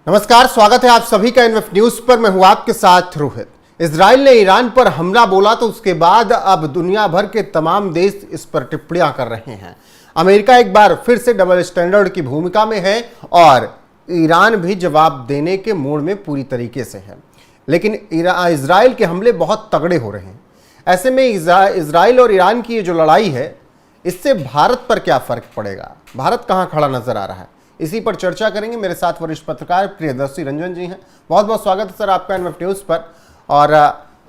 नमस्कार, स्वागत है आप सभी का इनवेफ न्यूज पर। मैं हूं आपके साथ रोहित। इजराइल ने ईरान पर हमला बोला तो उसके बाद अब दुनिया भर के तमाम देश इस पर टिप्पणियां कर रहे हैं। अमेरिका एक बार फिर से डबल स्टैंडर्ड की भूमिका में है और ईरान भी जवाब देने के मूड में पूरी तरीके से है। लेकिन इजराइल के हमले बहुत तगड़े हो रहे हैं। ऐसे में इजराइल और ईरान की ये जो लड़ाई है, इससे भारत पर क्या फर्क पड़ेगा, भारत कहाँ खड़ा नजर आ रहा है, इसी पर चर्चा करेंगे। मेरे साथ वरिष्ठ पत्रकार प्रियदर्शी रंजन जी हैं। बहुत बहुत स्वागत है सर आपका इनवेफ न्यूज़ पर। और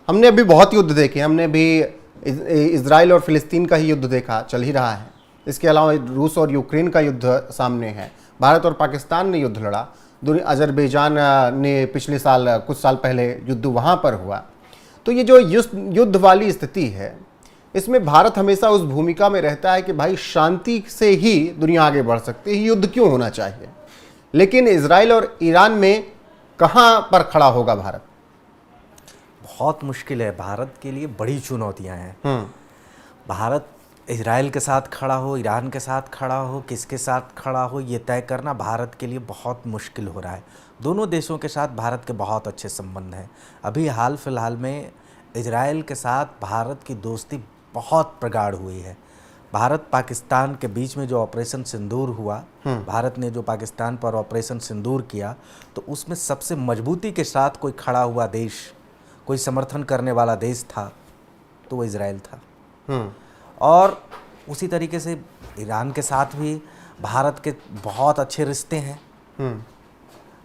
हमने अभी बहुत युद्ध देखे, हमने भी इजराइल और फिलिस्तीन का ही युद्ध देखा, चल ही रहा है। इसके अलावा रूस और यूक्रेन का युद्ध सामने है। भारत और पाकिस्तान ने युद्ध लड़ा। अजरबैजान ने पिछले साल, कुछ साल पहले युद्ध वहाँ पर हुआ। तो ये जो युद्ध वाली स्थिति है, इसमें भारत हमेशा उस भूमिका में रहता है कि भाई शांति से ही दुनिया आगे बढ़ सकती है, युद्ध क्यों होना चाहिए। लेकिन इजराइल और ईरान में कहां पर खड़ा होगा भारत? बहुत मुश्किल है, भारत के लिए बड़ी चुनौतियां हैं। भारत इजराइल के साथ खड़ा हो, ईरान के साथ खड़ा हो, किसके साथ खड़ा हो, ये तय करना भारत के लिए बहुत मुश्किल हो रहा है। दोनों देशों के साथ भारत के बहुत अच्छे संबंध हैं। अभी हाल फिलहाल में इजराइल के साथ भारत की दोस्ती बहुत प्रगाढ़ हुई है। भारत पाकिस्तान के बीच में जो ऑपरेशन सिंदूर हुआ, भारत ने जो पाकिस्तान पर ऑपरेशन सिंदूर किया, तो उसमें सबसे मजबूती के साथ कोई खड़ा हुआ देश, कोई समर्थन करने वाला देश था तो वो इजराइल था। और उसी तरीके से ईरान के साथ भी भारत के बहुत अच्छे रिश्ते हैं।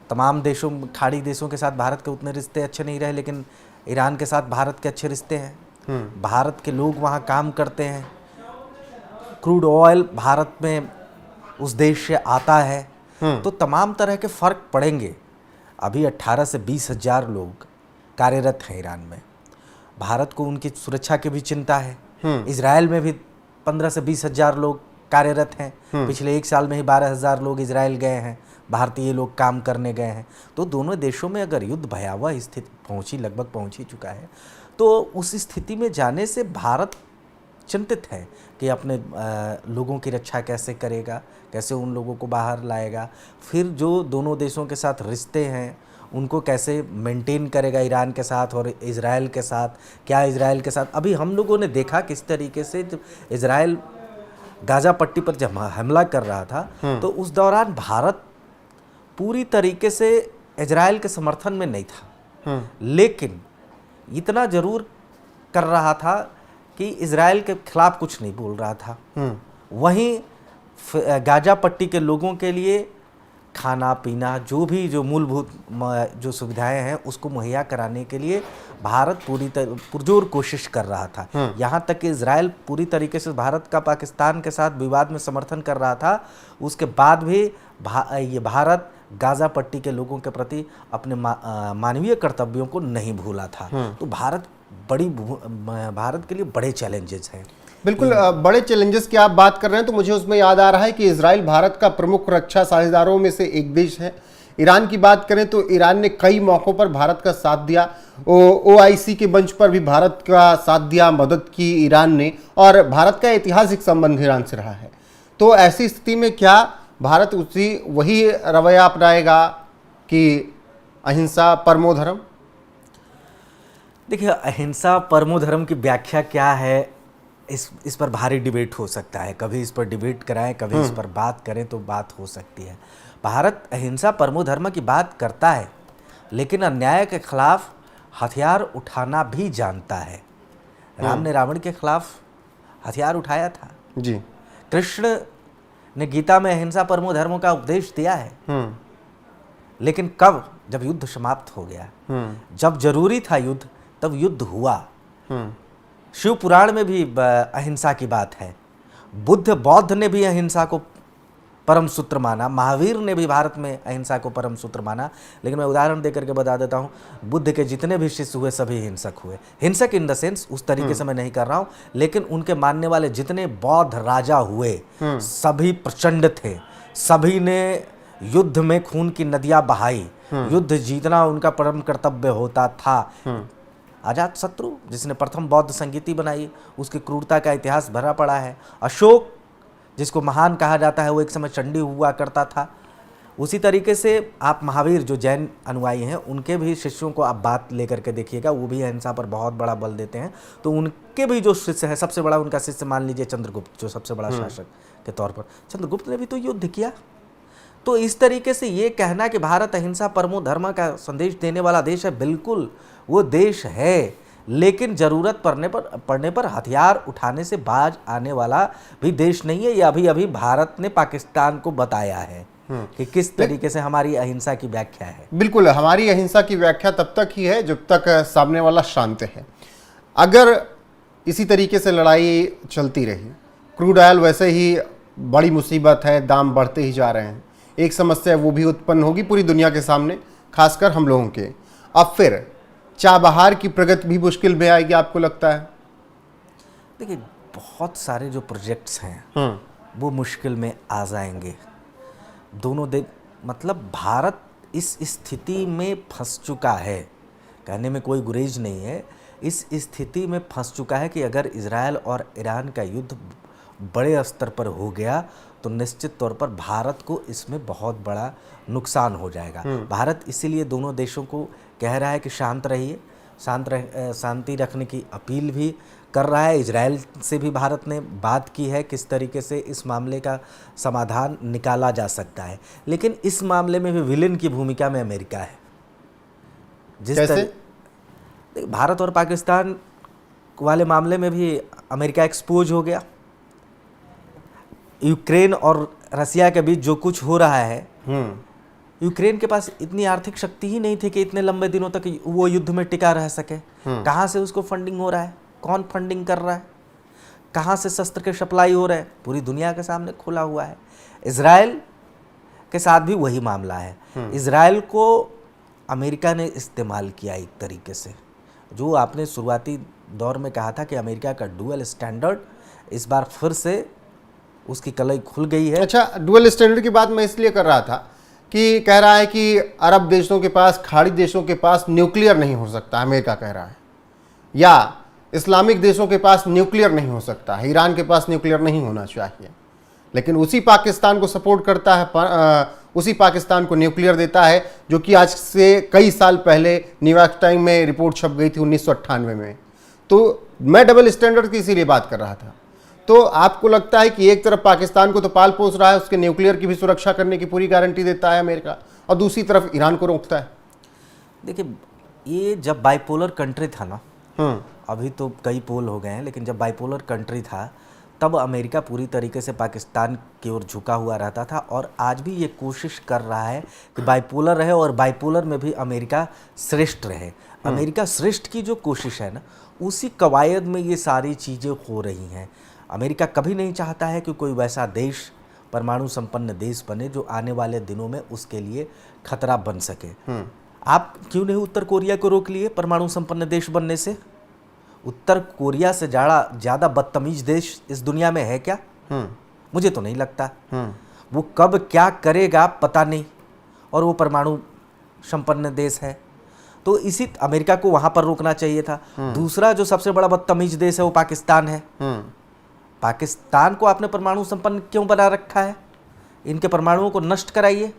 तमाम देशों, खाड़ी देशों के साथ भारत के उतने रिश्ते अच्छे नहीं रहे, लेकिन ईरान के साथ भारत के अच्छे रिश्ते हैं। भारत के लोग वहाँ काम करते हैं। क्रूड ऑयल भारत में उस देश से आता है। तो तमाम तरह के फ़र्क पड़ेंगे। अभी 18 से 20 हज़ार लोग कार्यरत हैं ईरान में। भारत को उनकी सुरक्षा की भी चिंता है। इजराइल में भी 15 से 20 हज़ार लोग कार्यरत हैं। पिछले एक साल में ही 12,000 लोग इजराइल गए हैं, भारतीय लोग काम करने गए हैं। तो दोनों देशों में अगर युद्ध भयावह स्थिति लगभग पहुंच ही चुका है, तो उस स्थिति में जाने से भारत चिंतित है कि अपने लोगों की रक्षा कैसे करेगा, कैसे उन लोगों को बाहर लाएगा। फिर जो दोनों देशों के साथ रिश्ते हैं उनको कैसे मेंटेन करेगा ईरान के साथ और इजराइल के साथ। क्या इजराइल के साथ अभी हम लोगों ने देखा किस तरीके से जब इजराइल गाजा पट्टी पर जब हमला कर रहा था, तो उस दौरान भारत पूरी तरीके से इजराइल के समर्थन में नहीं था, लेकिन इतना जरूर कर रहा था कि इजराइल के खिलाफ कुछ नहीं बोल रहा था। वहीं गाजा पट्टी के लोगों के लिए खाना पीना, जो मूलभूत जो सुविधाएं हैं उसको मुहैया कराने के लिए भारत पुरजोर कोशिश कर रहा था। यहाँ तक कि इजराइल पूरी तरीके से भारत का पाकिस्तान के साथ विवाद में समर्थन कर रहा था। उसके बाद भी ये भारत गाजा पट्टी के लोगों के प्रति अपने मानवीय कर्तव्यों को नहीं भूला था। तो भारत के लिए बड़े चैलेंजेस हैं। बिल्कुल, बड़े चैलेंजेस की आप बात कर रहे हैं तो मुझे उसमें याद आ रहा है कि इजराइल भारत का प्रमुख रक्षा साझेदारों में से एक देश है। ईरान की बात करें तो ईरान ने कई मौक़ों पर भारत का साथ दिया। OIC के मंच पर भी भारत का साथ दिया, मदद की ईरान ने, और भारत का ऐतिहासिक संबंध ईरान से रहा है। तो ऐसी स्थिति में क्या भारत वही रवैया अपनाएगा कि अहिंसा परमो धर्म? देखिए, अहिंसा परमो धर्म की व्याख्या क्या है, इस पर भारी डिबेट हो सकता है। कभी इस पर डिबेट कराएं, कभी इस पर बात करें तो बात हो सकती है। भारत अहिंसा परमो धर्म की बात करता है, लेकिन अन्याय के खिलाफ हथियार उठाना भी जानता है। राम ने रावण के खिलाफ हथियार उठाया था जी। कृष्ण ने गीता में अहिंसा परमो धर्म का उपदेश दिया है। लेकिन कब? जब युद्ध समाप्त हो गया, जब जरूरी था युद्ध, तब युद्ध हुआ। शिव पुराण में भी अहिंसा की बात है। बौद्ध ने भी अहिंसा को परम सूत्र माना। महावीर ने भी भारत में अहिंसा को परम सूत्र माना। लेकिन मैं उदाहरण देकर के बता देता हूँ, बुद्ध के जितने भी शिष्य हुए सभी हिंसक हुए। हिंसक इन द सेंस उस तरीके से मैं नहीं कर रहा हूँ, लेकिन उनके मानने वाले जितने बौद्ध राजा हुए सभी प्रचंड थे। सभी ने युद्ध में खून की नदियाँ बहाई। युद्ध जीतना उनका परम कर्तव्य होता था। अजात शत्रु, जिसने प्रथम बौद्ध संगीति बनाई, उसकी क्रूरता का इतिहास भरा पड़ा है। अशोक, जिसको महान कहा जाता है, वो एक समय चंडी हुआ करता था। उसी तरीके से आप महावीर जो जैन अनुयायी हैं उनके भी शिष्यों को आप बात लेकर के देखिएगा, वो भी अहिंसा पर बहुत बड़ा बल देते हैं। तो उनके भी जो शिष्य है, सबसे बड़ा उनका शिष्य मान लीजिए चंद्रगुप्त, जो सबसे बड़ा शासक के तौर पर, चंद्रगुप्त ने भी तो युद्ध किया। तो इस तरीके से ये कहना कि भारत अहिंसा परमो धर्म का संदेश देने वाला देश है, बिल्कुल वो देश है, लेकिन ज़रूरत पड़ने पर हथियार उठाने से बाज आने वाला भी देश नहीं है। ये अभी अभी भारत ने पाकिस्तान को बताया है कि किस तरीके से हमारी अहिंसा की व्याख्या है। बिल्कुल, हमारी अहिंसा की व्याख्या तब तक ही है जब तक सामने वाला शांत है। अगर इसी तरीके से लड़ाई चलती रही, क्रूड ऑयल वैसे ही बड़ी मुसीबत है, दाम बढ़ते ही जा रहे हैं, एक समस्या वो भी उत्पन्न होगी पूरी दुनिया के सामने, खासकर हम लोगों के। अब फिर चाबहार की प्रगति भी मुश्किल में आएगी, आपको लगता है? देखिए, बहुत सारे जो प्रोजेक्ट्स हैं वो मुश्किल में आ जाएंगे। दोनों मतलब भारत इस स्थिति में फंस चुका है, कहने में कोई गुरेज नहीं है, इस स्थिति में फंस चुका है कि अगर इजराइल और ईरान का युद्ध बड़े स्तर पर हो गया तो निश्चित तौर पर भारत को इसमें बहुत बड़ा नुकसान हो जाएगा। भारत इसीलिए दोनों देशों को कह रहा है कि शांत रहिए, शांति रखने की अपील भी कर रहा है। इजराइल से भी भारत ने बात की है किस तरीके से इस मामले का समाधान निकाला जा सकता है, लेकिन इस मामले में भी विलेन की भूमिका में अमेरिका है। भारत और पाकिस्तान वाले मामले में भी अमेरिका एक्सपोज हो गया। यूक्रेन और रसिया के बीच जो कुछ हो रहा है, यूक्रेन के पास इतनी आर्थिक शक्ति ही नहीं थी कि इतने लंबे दिनों तक वो युद्ध में टिका रह सके। कहाँ से उसको फंडिंग हो रहा है, कौन फंडिंग कर रहा है, कहाँ से शस्त्र के सप्लाई हो रहे हैं, पूरी दुनिया के सामने खुला हुआ है। इजराइल के साथ भी वही मामला है। इजराइल को अमेरिका ने इस्तेमाल किया एक तरीके से, जो आपने शुरुआती दौर में कहा था कि अमेरिका का डुअल स्टैंडर्ड इस बार फिर से उसकी कलई खुल गई है। अच्छा, डुअल स्टैंडर्ड की बात मैं इसलिए कर रहा था कि कह रहा है कि अरब देशों के पास, खाड़ी देशों के पास न्यूक्लियर नहीं हो सकता, अमेरिका कह रहा है, या इस्लामिक देशों के पास न्यूक्लियर नहीं हो सकता, ईरान के पास न्यूक्लियर नहीं होना चाहिए, लेकिन उसी पाकिस्तान को सपोर्ट करता है, उसी पाकिस्तान को न्यूक्लियर देता है, जो कि आज से कई साल पहले न्यूयॉर्क टाइम में रिपोर्ट छप गई थी 1998 में। तो मैं डबल स्टैंडर्ड की इसीलिए बात कर रहा था। तो आपको लगता है कि एक तरफ पाकिस्तान को तो पाल पोस रहा है, उसके न्यूक्लियर की भी सुरक्षा करने की पूरी गारंटी देता है अमेरिका, और दूसरी तरफ ईरान को रोकता है? देखिए, ये जब बाइपोलर कंट्री था ना, अभी तो कई पोल हो गए हैं, लेकिन जब बाइपोलर कंट्री था तब अमेरिका पूरी तरीके से पाकिस्तान की ओर झुका हुआ रहता था, और आज भी ये कोशिश कर रहा है कि बाइपोलर रहे और बाइपोलर में भी अमेरिका श्रेष्ठ रहे। अमेरिका श्रेष्ठ की जो कोशिश है ना, उसी कवायद में ये सारी चीज़ें हो रही हैं। अमेरिका कभी नहीं चाहता है कि कोई वैसा देश, परमाणु संपन्न देश बने जो आने वाले दिनों में उसके लिए खतरा बन सके। आप क्यों नहीं उत्तर कोरिया को रोक लिए परमाणु संपन्न देश बनने से? उत्तर कोरिया से ज़्यादा बदतमीज देश इस दुनिया में है क्या? मुझे तो नहीं लगता। वो कब क्या करेगा पता नहीं, और वो परमाणु संपन्न देश है, तो इसी अमेरिका को वहाँ पर रोकना चाहिए था। दूसरा जो सबसे बड़ा बदतमीज देश है वो पाकिस्तान है। पाकिस्तान को आपने परमाणु संपन्न क्यों बना रखा है? इनके परमाणुओं को नष्ट कराइए।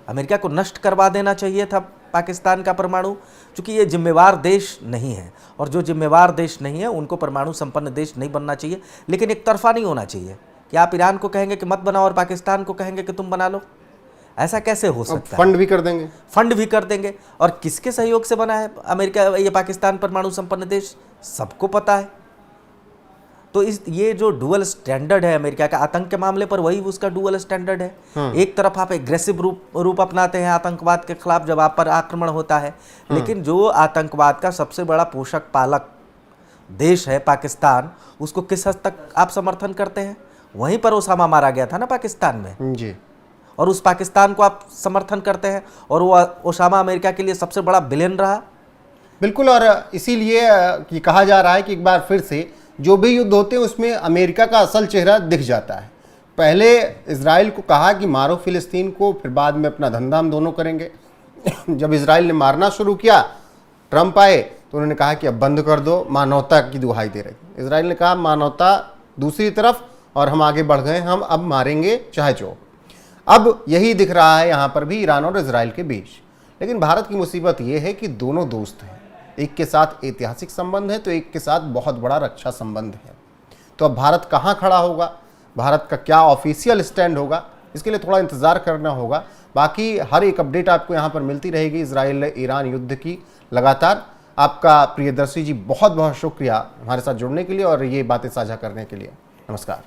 अमेरिका को नष्ट करवा देना चाहिए था पाकिस्तान का परमाणु, क्योंकि ये जिम्मेवार देश नहीं है, और जो जिम्मेवार देश नहीं है उनको परमाणु संपन्न देश नहीं बनना चाहिए। लेकिन एक तरफा नहीं होना चाहिए कि आप ईरान को कहेंगे कि मत बनाओ और पाकिस्तान को कहेंगे कि तुम बना लो। ऐसा कैसे हो सकता है? फंड भी कर देंगे, फंड भी कर देंगे। और किसके सहयोग से बना है अमेरिका, ये पाकिस्तान परमाणु संपन्न देश? सबको पता है। तो ये जो डुअल स्टैंडर्ड है अमेरिका का आतंक के मामले पर, वही उसका डुअल स्टैंडर्ड है। एक तरफ आप एग्रेसिव रूप अपनाते हैं आतंकवाद के खिलाफ जब आप पर आक्रमण होता है, लेकिन जो आतंकवाद का सबसे बड़ा पोषक पालक देश है पाकिस्तान, उसको किस हद तक आप समर्थन करते हैं? वहीं पर ओसामा मारा गया था ना पाकिस्तान में जी, और उस पाकिस्तान को आप समर्थन करते हैं, और वो ओसामा अमेरिका के लिए सबसे बड़ा विलेन रहा। बिल्कुल, और इसीलिए ये कहा जा रहा है कि एक बार फिर से जो भी युद्ध होते हैं उसमें अमेरिका का असल चेहरा दिख जाता है। पहले इजराइल को कहा कि मारो फिलिस्तीन को, फिर बाद में अपना धंधा हम दोनों करेंगे। जब इजराइल ने मारना शुरू किया, ट्रंप आए तो उन्होंने कहा कि अब बंद कर दो, मानवता की दुहाई दे रहे। इजराइल ने कहा मानवता दूसरी तरफ, और हम आगे बढ़ गए, हम अब मारेंगे चाहे जो। अब यही दिख रहा है यहाँ पर भी ईरान और इजराइल के बीच। लेकिन भारत की मुसीबत ये है कि दोनों दोस्त हैं, एक के साथ ऐतिहासिक संबंध है तो एक के साथ बहुत बड़ा रक्षा संबंध है। तो अब भारत कहाँ खड़ा होगा, भारत का क्या ऑफिशियल स्टैंड होगा, इसके लिए थोड़ा इंतज़ार करना होगा। बाकी हर एक अपडेट आपको यहाँ पर मिलती रहेगी इजराइल ईरान युद्ध की लगातार। आपका प्रियदर्शी जी बहुत बहुत शुक्रिया हमारे साथ जुड़ने के लिए और ये बातें साझा करने के लिए। नमस्कार।